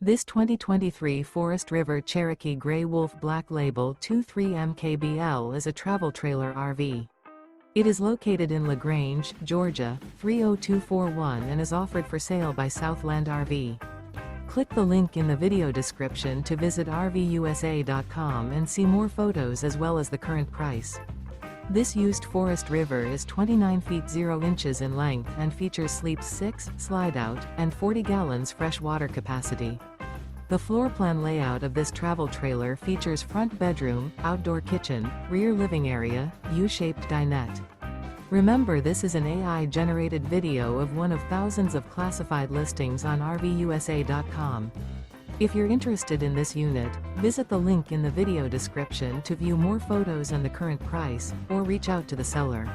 This 2023 Forest River Cherokee Grey Wolf Black Label 23MKBL is a travel trailer RV. It is located in LaGrange, Georgia, 30241 and is offered for sale by Southland RV. Click the link in the video description to visit RVUSA.com and see more photos as well as the current price. This used Forest River is 29 feet 0 inches in length and features sleeps 6, slide-out, and 40 gallons fresh water capacity. The floor plan layout of this travel trailer features front bedroom, outdoor kitchen, rear living area, U-shaped dinette. Remember, this is an AI-generated video of one of thousands of classified listings on RVUSA.com. If you're interested in this unit, visit the link in the video description to view more photos and the current price, or reach out to the seller.